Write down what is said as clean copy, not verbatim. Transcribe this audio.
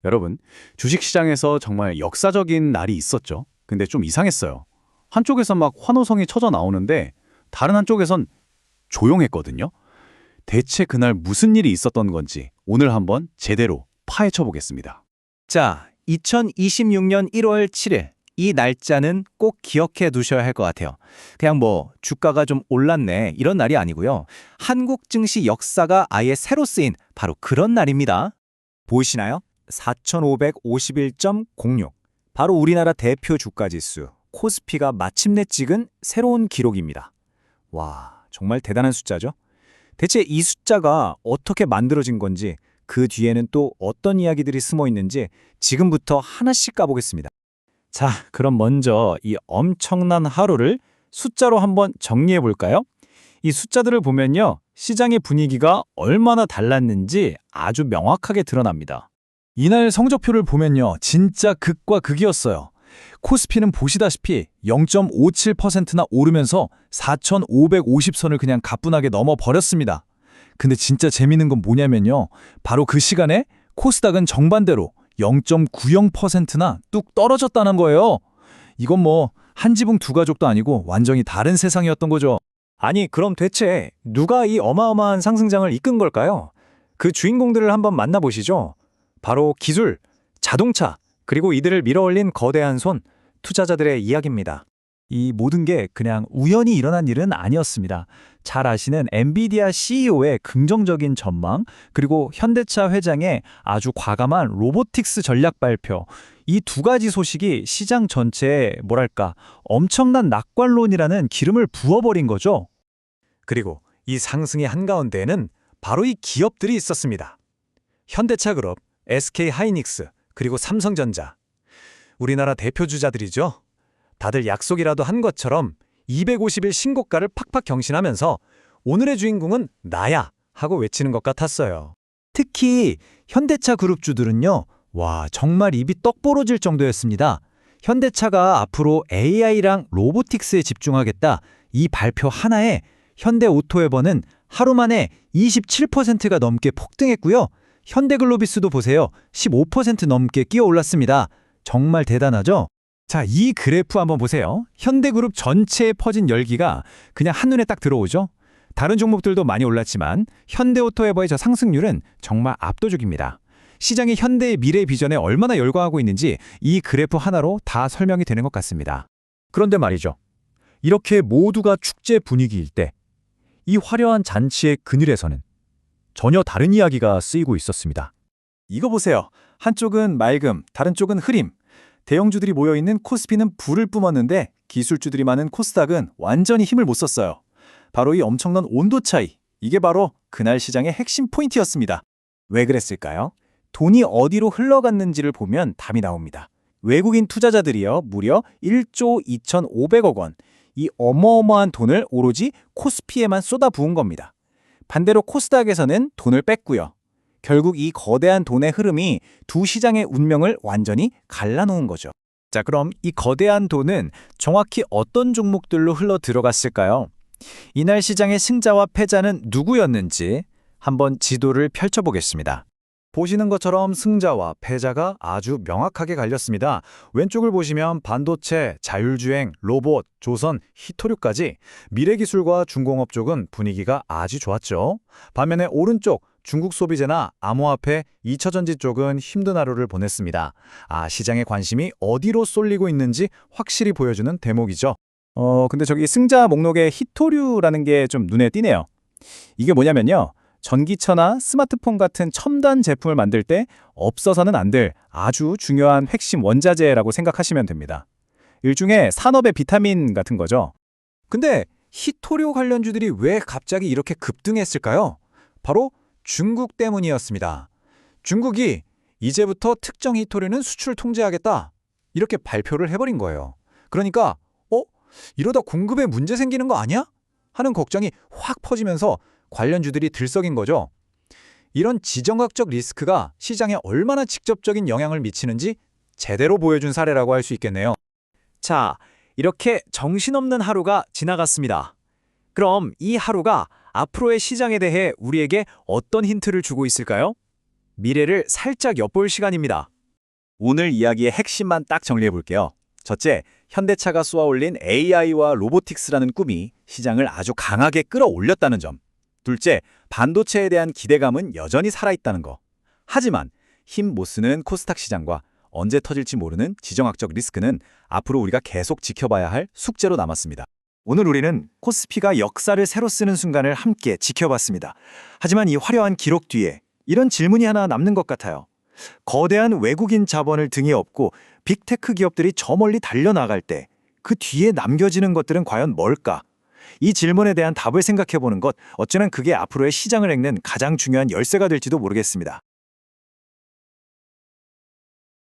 여러분, 주식시장에서 정말 역사적인 날이 있었죠. 근데 좀 이상했어요. 한쪽에서 막 환호성이 쳐져 나오는데 다른 한쪽에선 조용했거든요. 대체 그날 무슨 일이 있었던 건지 오늘 한번 제대로 파헤쳐 보겠습니다. 자, 2026년 1월 7일. 이 날짜는 꼭 기억해 두셔야 할 것 같아요. 그냥 뭐 주가가 좀 올랐네 이런 날이 아니고요. 한국 증시 역사가 아예 새로 쓰인 바로 그런 날입니다. 보이시나요? 4,551.06. 바로 우리나라 대표 주가지수 코스피가 마침내 찍은 새로운 기록입니다. 와, 정말 대단한 숫자죠? 대체 이 숫자가 어떻게 만들어진 건지, 그 뒤에는 또 어떤 이야기들이 숨어 있는지 지금부터 하나씩 까보겠습니다. 자, 그럼 먼저 이 엄청난 하루를 숫자로 한번 정리해 볼까요? 이 숫자들을 보면요, 시장의 분위기가 얼마나 달랐는지 아주 명확하게 드러납니다. 이날 성적표를 보면요, 진짜 극과 극이었어요. 코스피는 보시다시피 0.57%나 오르면서 4,550선을 그냥 가뿐하게 넘어버렸습니다. 근데 진짜 재미있는 건 뭐냐면요, 바로 그 시간에 코스닥은 정반대로 0.90%나 뚝 떨어졌다는 거예요. 이건 뭐 한 지붕 두 가족도 아니고 완전히 다른 세상이었던 거죠. 아니, 그럼 대체 누가 이 어마어마한 상승장을 이끈 걸까요? 그 주인공들을 한번 만나보시죠. 바로 기술, 자동차, 그리고 이들을 밀어올린 거대한 손, 투자자들의 이야기입니다. 이 모든 게 그냥 우연히 일어난 일은 아니었습니다. 잘 아시는 엔비디아 CEO의 긍정적인 전망, 그리고 현대차 회장의 아주 과감한 로보틱스 전략 발표, 이 두 가지 소식이 시장 전체에 뭐랄까 엄청난 낙관론이라는 기름을 부어버린 거죠. 그리고 이 상승의 한가운데에는 바로 이 기업들이 있었습니다. 현대차그룹, SK하이닉스, 그리고 삼성전자. 우리나라 대표 주자들이죠. 다들 약속이라도 한 것처럼 250일 신고가를 팍팍 경신하면서 오늘의 주인공은 나야 하고 외치는 것 같았어요. 특히 현대차 그룹주들은요, 와, 정말 입이 떡 벌어질 정도였습니다. 현대차가 앞으로 AI랑 로보틱스에 집중하겠다, 이 발표 하나에 현대오토에버는 하루 만에 27%가 넘게 폭등했고요. 현대글로비스도 보세요. 15% 넘게 끼어 올랐습니다. 정말 대단하죠? 자, 이 그래프 한번 보세요. 현대그룹 전체에 퍼진 열기가 그냥 한눈에 딱 들어오죠? 다른 종목들도 많이 올랐지만 현대오토에버의 저 상승률은 정말 압도적입니다. 시장이 현대의 미래 비전에 얼마나 열광하고 있는지 이 그래프 하나로 다 설명이 되는 것 같습니다. 그런데 말이죠, 이렇게 모두가 축제 분위기일 때 이 화려한 잔치의 그늘에서는 전혀 다른 이야기가 쓰이고 있었습니다. 이거 보세요. 한쪽은 맑음, 다른 쪽은 흐림. 대형주들이 모여있는 코스피는 불을 뿜었는데 기술주들이 많은 코스닥은 완전히 힘을 못 썼어요. 바로 이 엄청난 온도 차이, 이게 바로 그날 시장의 핵심 포인트였습니다. 왜 그랬을까요? 돈이 어디로 흘러갔는지를 보면 답이 나옵니다. 외국인 투자자들이요, 무려 1조 2,500억 원, 이 어마어마한 돈을 오로지 코스피에만 쏟아부은 겁니다. 반대로 코스닥에서는 돈을 뺐고요. 결국 이 거대한 돈의 흐름이 두 시장의 운명을 완전히 갈라놓은 거죠. 자, 그럼 이 거대한 돈은 정확히 어떤 종목들로 흘러 들어갔을까요? 이날 시장의 승자와 패자는 누구였는지 한번 지도를 펼쳐보겠습니다. 보시는 것처럼 승자와 패자가 아주 명확하게 갈렸습니다. 왼쪽을 보시면 반도체, 자율주행, 로봇, 조선, 히토류까지 미래기술과 중공업 쪽은 분위기가 아주 좋았죠. 반면에 오른쪽 중국 소비재나 암호화폐, 2차전지 쪽은 힘든 하루를 보냈습니다. 시장의 관심이 어디로 쏠리고 있는지 확실히 보여주는 대목이죠. 근데 저기 승자 목록에 히토류라는 게 좀 눈에 띄네요. 이게 뭐냐면요, 전기차나 스마트폰 같은 첨단 제품을 만들 때 없어서는 안 될 아주 중요한 핵심 원자재라고 생각하시면 됩니다. 일종의 산업의 비타민 같은 거죠. 근데 히토류 관련주들이 왜 갑자기 이렇게 급등했을까요? 바로 중국 때문이었습니다. 중국이 이제부터 특정 히토류는 수출 통제하겠다, 이렇게 발표를 해버린 거예요. 그러니까 이러다 공급에 문제 생기는 거 아니야? 하는 걱정이 확 퍼지면서 관련주들이 들썩인 거죠. 이런 지정학적 리스크가 시장에 얼마나 직접적인 영향을 미치는지 제대로 보여준 사례라고 할 수 있겠네요. 자, 이렇게 정신없는 하루가 지나갔습니다. 그럼 이 하루가 앞으로의 시장에 대해 우리에게 어떤 힌트를 주고 있을까요? 미래를 살짝 엿볼 시간입니다. 오늘 이야기의 핵심만 딱 정리해 볼게요. 첫째, 현대차가 쏘아올린 AI와 로보틱스라는 꿈이 시장을 아주 강하게 끌어올렸다는 점. 둘째, 반도체에 대한 기대감은 여전히 살아있다는 거. 하지만 힘 못 쓰는 코스닥 시장과 언제 터질지 모르는 지정학적 리스크는 앞으로 우리가 계속 지켜봐야 할 숙제로 남았습니다. 오늘 우리는 코스피가 역사를 새로 쓰는 순간을 함께 지켜봤습니다. 하지만 이 화려한 기록 뒤에 이런 질문이 하나 남는 것 같아요. 거대한 외국인 자본을 등에 업고 빅테크 기업들이 저 멀리 달려나갈 때 그 뒤에 남겨지는 것들은 과연 뭘까? 이 질문에 대한 답을 생각해보는 것, 어쩌면 그게 앞으로의 시장을 읽는 가장 중요한 열쇠가 될지도 모르겠습니다.